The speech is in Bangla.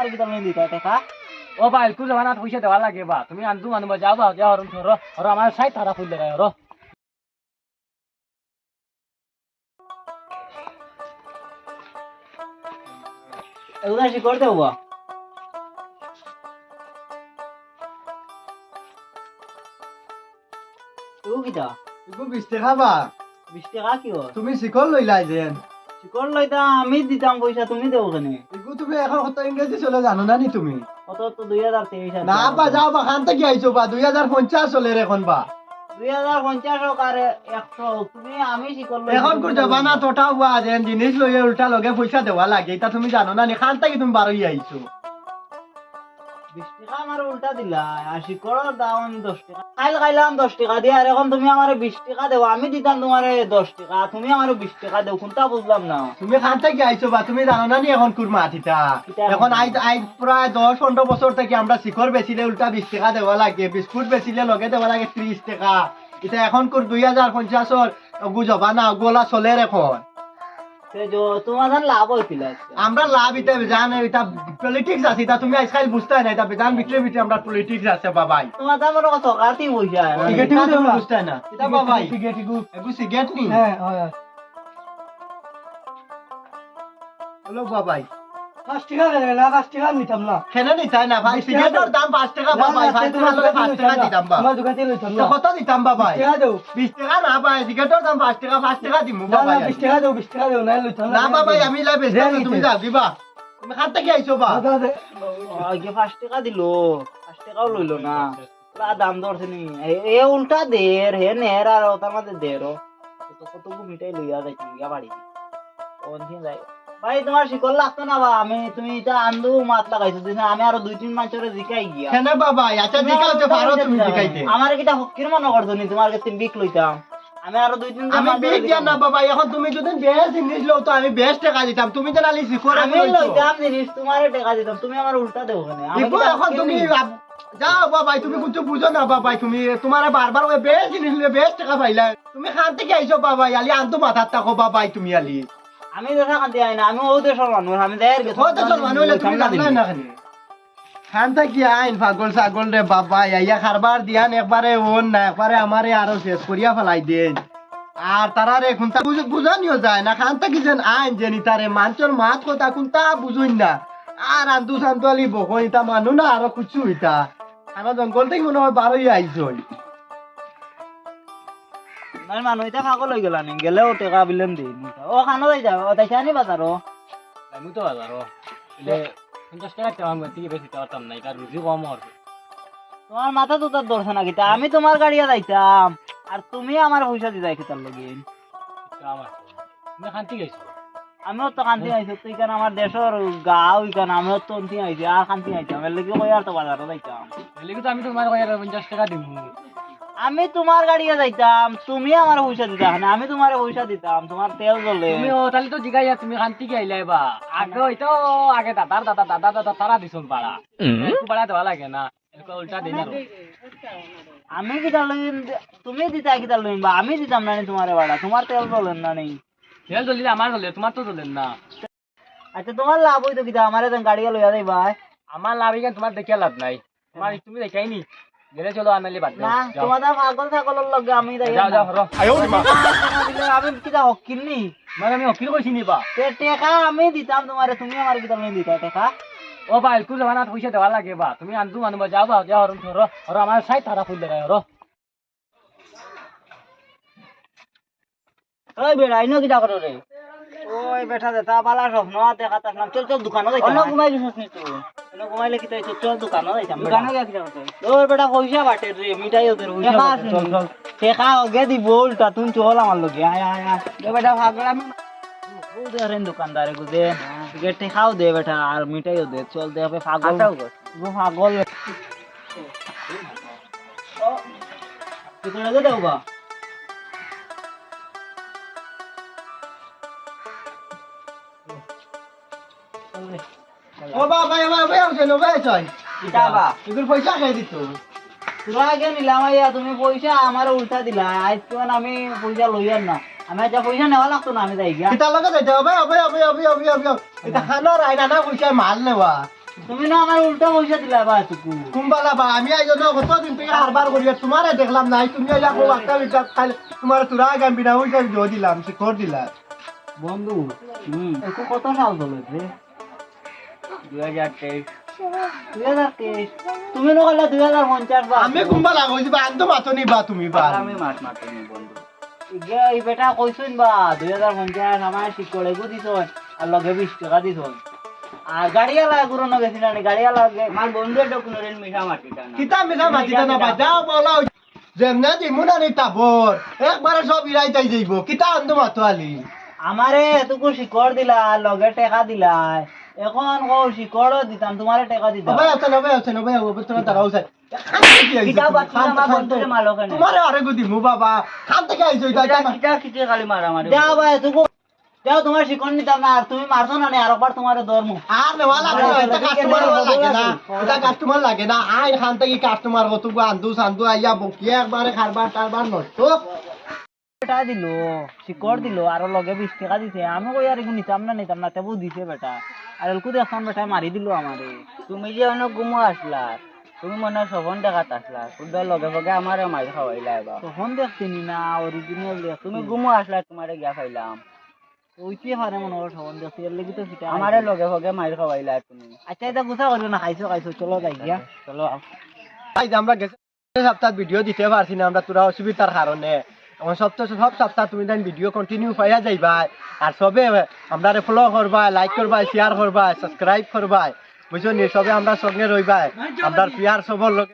আর কি তুমি দিতা টাকা ও ভাই কু জমানাত পয়সা দেওয়া লাগে বা তুমি আনজু মানুষ যাও বা যাও আর আমার সাইড তারা খুললে রায় র এগুলা শিকড় দেব বা তুই কিটা এগু 20 টাকা বা 20 টাকা কি হয় তুমি শিকল লইলাই যেন শিকড় লইতাম আমি দিতাম পয়সা তুমি দেবো কেন এগু তুমি এখন কত ইংরেজি চলে জানো না নি তুমি কত তো 2023 না বা যাও বা খান থেকে আইছো বা 2050 চলে এখন বা 2050 হোক আর 100 হোক তুমি আমি শিকড় এখন কোন জমানা তোটা হওয়া যেন জিনিস লইয়ে উল্টা লগে পয়সা দেওয়া লাগে এটা তুমি জানো না নি খান থেকে তুমি বারোই আইছো 20 টাকা আমার উল্টা দিলা আর শিকড়ের দাম 10 টাকা খাইলাম 10 টাকা দিয়ে আর এখন তুমি আমারে 20 টাকা দেও আমি দিতাম তোমারে 10 টাকা তুমি আমারে 20 টাকা দেও কোনটা বুঝলাম না তুমি খান থেকে আইছো বা তুমি জানো না নি এখন কুরমা থিতা এখন আই প্রায় 10-15 বছর থেকে আমরা শিখর বেচিলে উল্টা 20 টাকা দেওয়া লাগে বিস্কুট বেচিলে লগে দেওয়া লাগে 30 টাকা এটা এখন কোর 2050 গুজবা না গোলা চলে এখন তোমার লাভ হইছিল আমরা লাভ এটা জানে এটা পলিটিক্স আছে এটা তুমি আজকাল বুঝতে না এটা বিধান ভিতরে আমরা পলিটিক্স আছে বাবাই তোমার দাম বড় কত কাটি পয়সা টিকেট তুমি বুঝতে না এটা বাবাই টিকেট এগু সিগারেট নি হ্যাঁ হয় হ্যালো বাবাই 5 টাকা লাগে না 5 টাকা নিতাম না কেন নি তাই না ভাই সিগারেটের দাম 5 টাকা বাবাই ভাই তোমার লগে 5 টাকা দিতাম বা আমার দোকান থেকে লইতাম না কত দিতাম বাবাই 20 টাকা দাও 20 টাকা না ভাই সিগারেটের দাম 5 টাকা দিমু না বাবাই 20 টাকা দাও 20 টাকা দাও না লইতাম না বাবাই আমি লাই বেচতে তুমি যাও দিবা তুমি খান থেকে আইছো বা আগে 5 টাকা দিলো 5 টাকাও লইলো না দাম ধরছে নি এ উল্টা দের হে নের আর তার মধ্যে দেরো কত মিটাই লইয়া যাইছি গিয়া বাড়ি কোন দিন যাই ভাই তোমার শিকল লাগতো না বা আমি তুমি এটা আন্দু মাছ লাগাইছো দিনা আমি আরো 2-3 মাসের জিকাই গিয়া কেন বাবাই আচ্ছা জিকাইতে পারো তুমি জিকাইতে আমার কিটা হকির মনে করছো নি তোমার কাছে বিক লইতাম আমি আরো 2-3 আমি বেশ জান না বাবা এখন তুমি যদি বেশ জিনিস লও তো আমি বেশ টাকা দিতাম তুমি যেন আলি শিখরে আমি লইতাম জিনিস তোমারে টাকা দিতাম তুমি আমার উল্টা দেও কেন আমি দেখো এখন তুমি যাও বাবাই তুমি কিছু বুঝো না বাবাই তুমি তোমার বারবার ওই বেশ জিনিস লয়ে বেশ টাকা পাইলা তুমি খান থেকে আইছো বাবাই আলি আনতো মাথার তাকো বাবাই তুমি আলি আমি দেখা কান্দি আই না আমি ও দেশের মানুষ আমি দেয়ের গেছি ও দেশের মানুষ হইলে তুমি জানো না খানি খান থেকে আইন পাগল ছাগল রে বাবাই আইয়া খারবার দিয়ান একবারে ওন না একবারে আমারে আরো শেষ করিয়া ফেলাই দেন আর তারারে কোনটা বুঝানিও যায় না খান থেকে যেন আইন জেনি তারে মানচর মাত কথা কোনটা বুঝুন না আর আন্দু শান্তু আলি বকন ইতা মানু না আরো কিছু ইতা আমার জঙ্গল থেকে মনে হয় বারোই আইসই মানে মানুষ এটা পাগল হয়ে গেল নি গেলেও টাকা বিলেন দিই ও খানো যাই যাও তাইছে আনি বাজারও আমি তো বাজারো এলে 50 টাকা চাওয়াম থেকে বেশি চাওয়াতাম না এটা রুজি কম হবে তোমার মাথা তো তার ধরছে না কিতা আমি তোমার গাড়িয়া যাইতাম আর তুমি আমার পয়সা দিতে যাই তার লগে আমার তুমি খান্তি গেছো আমিও তো কান্তি আইছি তুই কেন আমার দেশের গাঁও কেন আমিও তো অন্তি আইছি আর কান্তি আইতাম এর লগে কই আর তো বাজারও যাইতাম এলে তো আমি তোমার 50 টাকা দিমু আমি তোমার গাড়িয়া যাইতাম তুমি আমার পয়সা দিতা না আমি তোমার পয়সা দিতাম তোমার তেল জ্বলে তুমি ও তাহলে তো জিগাইয়া তুমি খান্তি কে আইলাই বা আগে হইতো আগে দাদা তারা দিছুন পাড়া একটু পাড়া দেওয়া লাগে না এরকম উল্টা দিন আর আমি কিতা লইন তুমি দিতা কিতা লইন বা আমি দিতাম না তোমার বাড়া তোমার তেল জ্বলেন না নেই তেল জ্বলিলে আমার জ্বলে তোমার তো জ্বলেন না আচ্ছা তোমার লাভ হইতো কিতা আমার গাড়িয়া লইয়া যাই ভাই আমার লাভ এখানে তোমার দেখিয়া লাভ নাই তোমার তুমি দেখাইনি গেলে চলো আনালি বাদ না তোমাদের পাগল ছাগলের লগে আমি যাই যাও যাও রো আমি কিতা হকিল নি মানে আমি অকিল কইছি নি বা টাকা আমি দিতাম তোমারে তুমি আমার কিতা লইন দিতা টাকা ও ভাই কু জমানাত পয়সা দেওয়া লাগে বা তুমি আনজু মানুষ যাও বা যাও আর আমার সাইড তারা খুললে রায় রো ওই বেড়া আইনো কিতা করো রে ওই বেটা দে তা বালা স্বপ্ন দেখা তাকলাম চল চল দোকানে যাই অন্য ঘুমাই গেছিস নি তুই অন্য ঘুমাইলে কি তাই চল দোকানে যাইতাম দোকানে গিয়া কিতা করতে ওই বেটা পয়সা বাটে রে মিঠাই ওদের পয়সা চল চল টাকা ওগে দি বলটা তুই চল আমার লগে আয় আয় আয় এ বেটা ভাগলা আমি ও দেরেন দোকানদারে গুদে গেটে খাও দে বেটা আর মিঠাইও দে চল দে হবে পাগল গো পাগল ও তুই লাগে দাও বা ও বাবা বাবা আইছো নো ভাই চল কিতা বা এগুলো পয়সা খাই দিত তোরা আগে নিলাম আইয়া তুমি পয়সা আমার উল্টা দিলা আজ তোমার আমি পয়সা লইয়ার না আমি যা পয়সা নেওয়া লাগতো না আমি যাই গিয়া কিতা লাগা যাইতে হবে হবে হবে হবে হবে হবে এটা খানোর আইনা না পয়সা মাল নেওয়া তুমি না আমার উল্টা পয়সা দিলা বা তুকু কুম্বালা বা আমি আইজ না কতদিন থেকে হারবার করি তোমারে দেখলাম নাই তুমি আইয়া খুব একটা বিটা খালি তোমার তোরা গাম বিনা ওইটা জো দিলাম শিকড় দিলা বন্ধু একটু কত সাল ধরে রে 2023 তুমি নকলে 2050 বা আমি কুম্বালা কইছি বা আন্দো মাতো নিবা তুমি বা আমি মাছ মারতে নি বন্ধু ইগে এই বেটা কইছুন বা 2050 আমার শিকড়ে গু দিছন আর লগে 20 টাকা দিছন আর গাড়িওয়ালা গুরনো গেছিল না গাড়িওয়ালা আমার বন্ধুর ডকুমেন্ট মিঠা মাটিটা না কিতা মিলা মাটিটা না বাজাও বলো যেমনে দিমুনা নি তাবর একবারে সব ইরাইতাই যাইব কিতা আন্দো মাতো আলি আমারে এতকু শিকড় দিলা লগে টাকা দিলা এখন কও শিকড়ও দিতাম তোমারে টাকা দিতাম ভাই আছে ভাই তোরা দাঁড়াও স্যার কিতা বাকি আমার বন্ধুরে মালো কেন তোমারে আরে গুদি মু বাবা খান থেকে আইছো এটা কিটা খালি মারা মারি যাও ভাই এতকু যাও তোমার শিকড় নিতাম না আর তুমি মারছো না আরেকবার তোমারে ধর্ম আর নেওয়া লাগে না এটা কাস্টমার লাগে না এটা কাস্টমার লাগে না আই খান থেকে কাস্টমার কত আন্দু সান্দু আইয়া বকিয়া একবারে খারবার টারবার নষ্ট বেটা দিল শিকড় দিল আর লগে 20 টাকা দিছে আমি কই আর এগুলো নিতাম না তেবু দিছে বেটা আর এলকু দেখুন বেটা মারি দিল আমারে তুমি যে অনেক গুমো আসলা তুমি মনে সবন দেখাত আসলা খুদ লগে লগে আমারে মারি খাওয়াইলা এবার তখন দেখছিনি না অরিজিনাল তুমি গুমো আসলা তোমারে গিয়া খাইলাম ওইতে পারে মনে হয় সবন দেখছি এর লাগি তো ফিটা আমারে লগে লগে মারি খাওয়াইলা তুমি আচ্ছা এটা গুছা করিও না খাইছো চলো যাই গিয়া চলো ভাই আমরা গেছে সপ্তাহ ভিডিও দিতে পারছি না আমরা তোরা অসুবিধার কারণে এখন সব সপ্তাহ তুমি দেন ভিডিও কন্টিনিউ পাইয়া যাইবা আর সবে আমরা ফলো করবা লাইক করবা শেয়ার করবা সাবস্ক্রাইব করবা বুঝছো নি সবে আমরা সঙ্গে রইবা আমরা পিয়ার সবর লগে